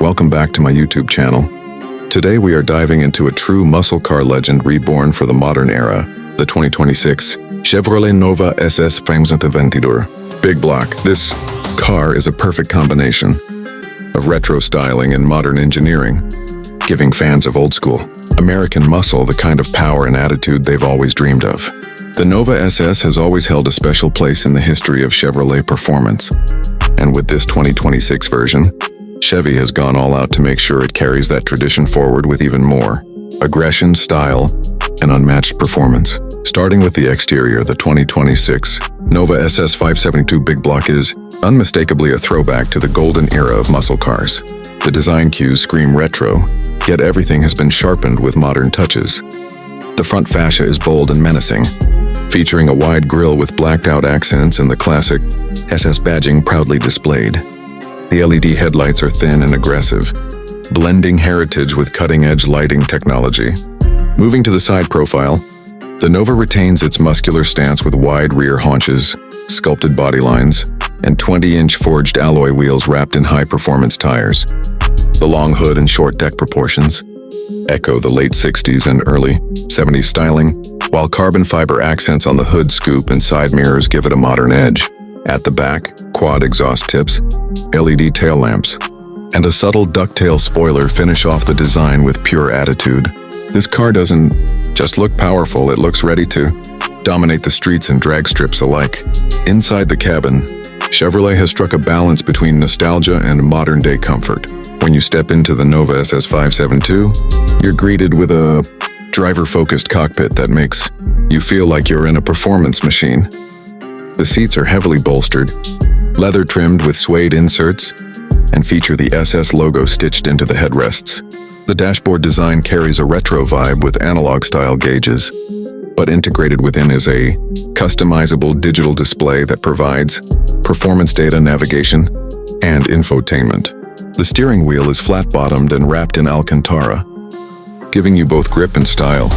welcome back to my YouTube channel. Today we are diving into a true muscle car legend reborn for the modern era, the 2026 Chevrolet Nova SS 522. Big block. This car is a perfect combination of retro styling and modern engineering, giving fans of old school American muscle the kind of power and attitude they've always dreamed of. The Nova SS has always held a special place in the history of Chevrolet performance, and with this 2026 version, Chevy has gone all out to make sure it carries that tradition forward with even more aggression, style, and unmatched performance. Starting with the exterior, the 2026 Nova SS 572 Big Block is unmistakably a throwback to the golden era of muscle cars. The design cues scream retro, yet everything has been sharpened with modern touches. The front fascia is bold and menacing, featuring a wide grille with blacked-out accents and the classic SS badging proudly displayed. The LED headlights are thin and aggressive, blending heritage with cutting-edge lighting technology. Moving to the side profile, the Nova retains its muscular stance with wide rear haunches, sculpted body lines, and 20-inch forged alloy wheels wrapped in high-performance tires. The long hood and short deck proportions echo the late 60s and early 70s styling, while carbon fiber accents on the hood scoop and side mirrors give it a modern edge. At the back, quad exhaust tips, LED tail lamps, and a subtle ducktail spoiler finish off the design with pure attitude. This car doesn't just look powerful, it looks ready to dominate the streets and drag strips alike. Inside the cabin, Chevrolet has struck a balance between nostalgia and modern-day comfort. When you step into the Nova SS 572, you're greeted with a driver-focused cockpit that makes you feel like you're in a performance machine. The seats are heavily bolstered, leather-trimmed with suede inserts, and feature the SS logo stitched into the headrests. The dashboard design carries a retro vibe with analog-style gauges, but integrated within is a customizable digital display that provides performance data, navigation, and infotainment. The steering wheel is flat-bottomed and wrapped in Alcantara, giving you both grip and style.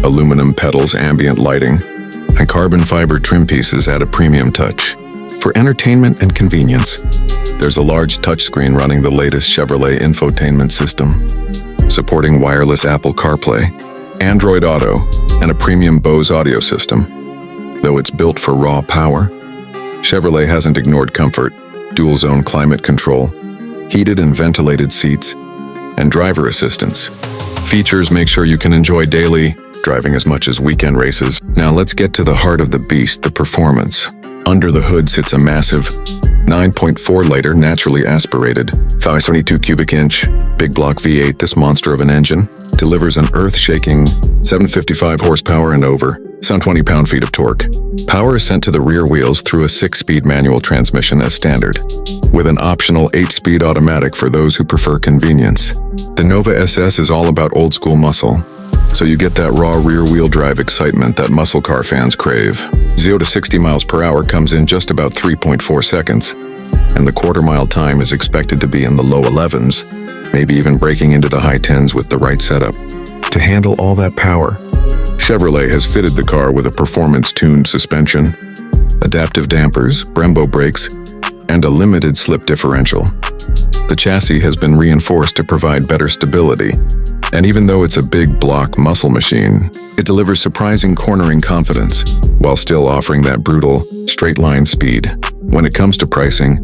Aluminum pedals, ambient lighting, and carbon fiber trim pieces add a premium touch. For entertainment and convenience, there's a large touchscreen running the latest Chevrolet infotainment system, supporting wireless Apple CarPlay, Android Auto, and a premium Bose audio system. Though it's built for raw power, Chevrolet hasn't ignored comfort, dual-zone climate control, heated and ventilated seats, and driver assistance. Features make sure you can enjoy daily driving as much as weekend races. Now let's get to the heart of the beast, the performance. Under the hood sits a massive 9.4-liter naturally aspirated 572 cubic inch big block V8. This monster of an engine delivers an earth-shaking 755 horsepower and over some 20 pound-feet of torque. Power is sent to the rear wheels through a 6-speed manual transmission as standard, with an optional 8-speed automatic for those who prefer convenience. The Nova SS is all about old-school muscle, so you get that raw rear-wheel drive excitement that muscle car fans crave. 0 to 60 miles per hour comes in just about 3.4 seconds, and the quarter-mile time is expected to be in the low 11s, maybe even breaking into the high 10s with the right setup. To handle all that power, Chevrolet has fitted the car with a performance-tuned suspension, adaptive dampers, Brembo brakes, and a limited slip differential. The chassis has been reinforced to provide better stability, and even though it's a big block muscle machine, it delivers surprising cornering confidence while still offering that brutal, straight-line speed. When it comes to pricing,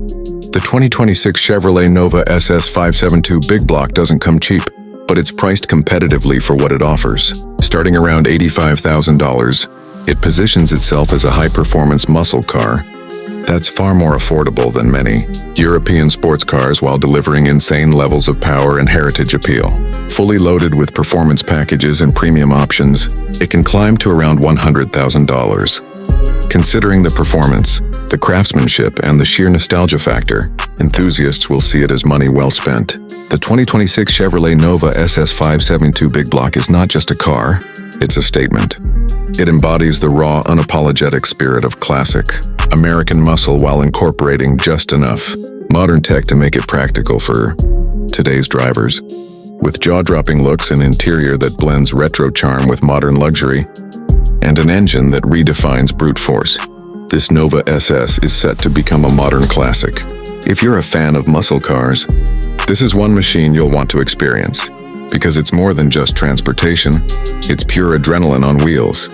the 2026 Chevrolet Nova SS 572 Big Block doesn't come cheap, but it's priced competitively for what it offers. Starting around $85,000, it positions itself as a high-performance muscle car that's far more affordable than many European sports cars while delivering insane levels of power and heritage appeal. Fully loaded with performance packages and premium options, it can climb to around $100,000. Considering the performance, the craftsmanship, and the sheer nostalgia factor, enthusiasts will see it as money well spent. The 2026 Chevrolet Nova SS 572 Big Block is not just a car, it's a statement. It embodies the raw, unapologetic spirit of classic American muscle while incorporating just enough modern tech to make it practical for today's drivers. With jaw-dropping looks, an interior that blends retro charm with modern luxury, and an engine that redefines brute force, this Nova SS is set to become a modern classic. If you're a fan of muscle cars, This is one machine you'll want to experience, because it's more than just transportation, it's pure adrenaline on wheels.